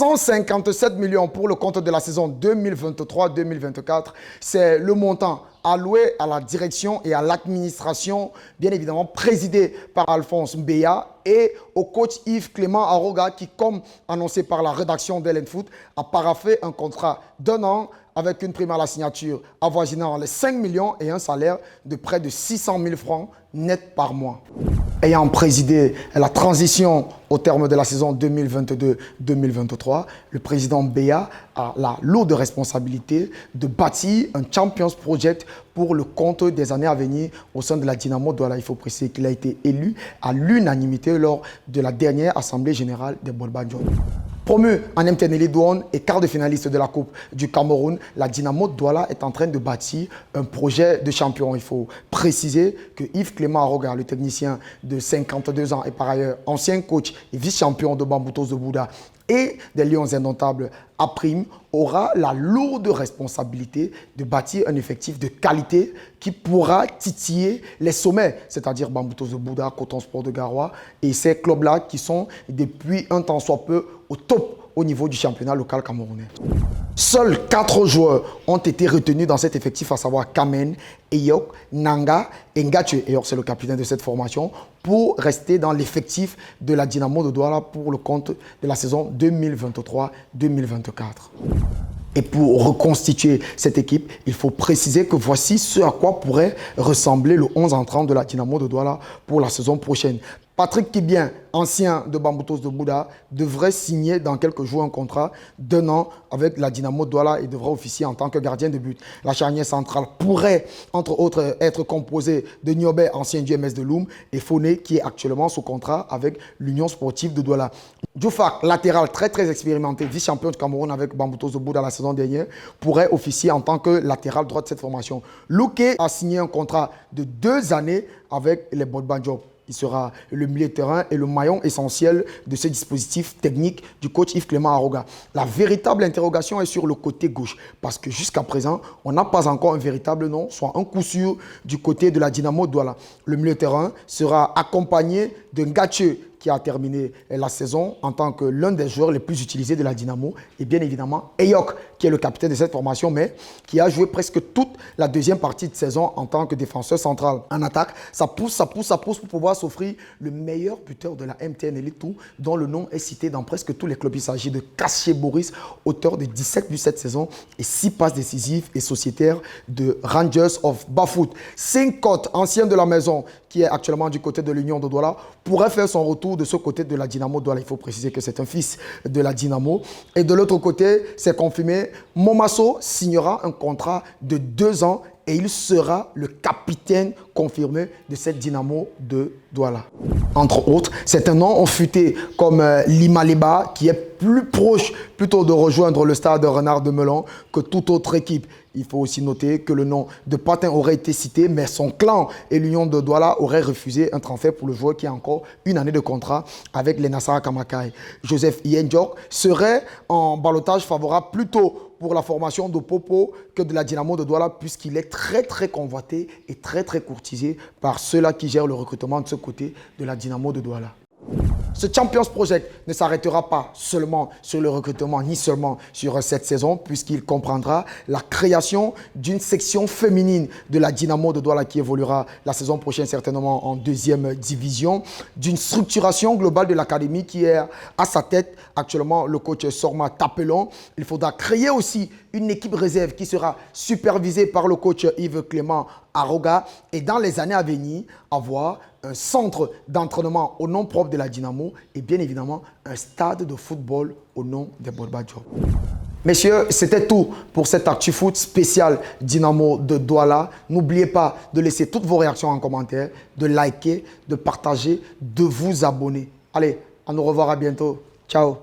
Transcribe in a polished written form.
157 millions pour le compte de la saison 2023-2024. C'est le montant alloué à la direction et à l'administration, bien évidemment présidée par Alphonse Mbeya, et au coach Yves Clément Aroga qui, comme annoncé par la rédaction d'Ellen Foot, a paraphé un contrat d'1 an avec une prime à la signature avoisinant les 5 millions et un salaire de près de 600 000 francs net par mois. Ayant présidé la transition au terme de la saison 2022-2023, le président Mbeya a la lourde responsabilité de bâtir un Champions Project pour le compte des années à venir au sein de la Dynamo Douala. Il faut préciser qu'il a été élu à l'unanimité lors de la dernière Assemblée Générale des Bolba Diop. Promu en MTN Elite One et quart de finaliste de la Coupe du Cameroun, la Dynamo Douala est en train de bâtir un projet de champion. Il faut préciser que Yves Clément Aroga, le technicien de 52 ans et par ailleurs ancien coach et vice-champion de Bamboutos de Bouddha et des Lions Indomptables à prime, aura la lourde responsabilité de bâtir un effectif de qualité qui pourra titiller les sommets, c'est-à-dire Bamboutos de Bouddha, Coton Sport de Garoua et ces clubs-là qui sont depuis un temps soit peu au top au niveau du championnat local camerounais. Seuls 4 joueurs ont été retenus dans cet effectif, à savoir Kamen, Eyok, Nanga et Ngatche. Eyok, c'est le capitaine de cette formation, pour rester dans l'effectif de la Dynamo de Douala pour le compte de la saison 2023-2024. Et pour reconstituer cette équipe, il faut préciser que voici ce à quoi pourrait ressembler le 11 entrant de la Dynamo de Douala pour la saison prochaine. Patrick Kibien, ancien de Bamboutos de Bouddha, devrait signer dans quelques jours un contrat d'1 an avec la Dynamo de Douala et devra officier en tant que gardien de but. La charnière centrale pourrait, entre autres, être composée de Niobé, ancien du MS de Loum, et Foné, qui est actuellement sous contrat avec l'Union sportive de Douala. Djoufak, latéral très expérimenté, vice-champion du Cameroun avec Bamboutos de Bouddha la saison dernière, pourrait officier en tant que latéral droit de cette formation. Louké a signé un contrat de 2 années avec les Bolba Diop. Il sera le milieu de terrain et le maillon essentiel de ce dispositif technique du coach Yves Clément Aroga. La véritable interrogation est sur le côté gauche parce que jusqu'à présent, on n'a pas encore un véritable nom, soit un coup sûr du côté de la Dynamo Douala. Le milieu de terrain sera accompagné de Ngatche qui a terminé la saison en tant que l'un des joueurs les plus utilisés de la Dynamo et bien évidemment Eyok qui est le capitaine de cette formation mais qui a joué presque toute la deuxième partie de saison en tant que défenseur central. En attaque, ça pousse pour pouvoir s'offrir le meilleur buteur de la MTN Elite dont le nom est cité dans presque tous les clubs. Il s'agit de Cassier Boris, auteur de 17 buts cette saison et 6 passes décisives et sociétaires de Rangers of Bafut. Sinkot, ancien de la maison qui est actuellement du côté de l'Union de Douala, pourrait faire son retour de ce côté de la Dynamo Douala. Il faut préciser que c'est un fils de la Dynamo. Et de l'autre côté, c'est confirmé, Momasso signera un contrat de 2 ans et il sera le capitaine confirmé de cette Dynamo de Douala. Entre autres, certains noms ont fuité comme Limaleba qui est plus proche plutôt de rejoindre le stade Renard de Melon que toute autre équipe. Il faut aussi noter que le nom de Patin aurait été cité, mais son clan et l'Union de Douala auraient refusé un transfert pour le joueur qui a encore 1 année de contrat avec les Nassara Kamakai. Joseph Yenjok serait en ballottage favorable plutôt pour la formation de Popo que de la Dynamo de Douala puisqu'il est très convoité et très courtisé par ceux-là qui gèrent le recrutement de ce côté de la Dynamo de Douala. Ce Champions Project ne s'arrêtera pas seulement sur le recrutement, ni seulement sur cette saison, puisqu'il comprendra la création d'une section féminine de la Dynamo de Douala qui évoluera la saison prochaine certainement en 2e division, d'une structuration globale de l'académie qui est à sa tête actuellement le coach Sorma Tapelon. Il faudra créer aussi une équipe réserve qui sera supervisée par le coach Yves Clément Aroga et dans les années à venir avoir un centre d'entraînement au nom propre de la Dynamo et bien évidemment un stade de football au nom des Bolba Diop. Messieurs, c'était tout pour cet ActuFoot spécial Dynamo de Douala. N'oubliez pas de laisser toutes vos réactions en commentaire, de liker, de partager, de vous abonner. Allez, à nous revoir à bientôt. Ciao.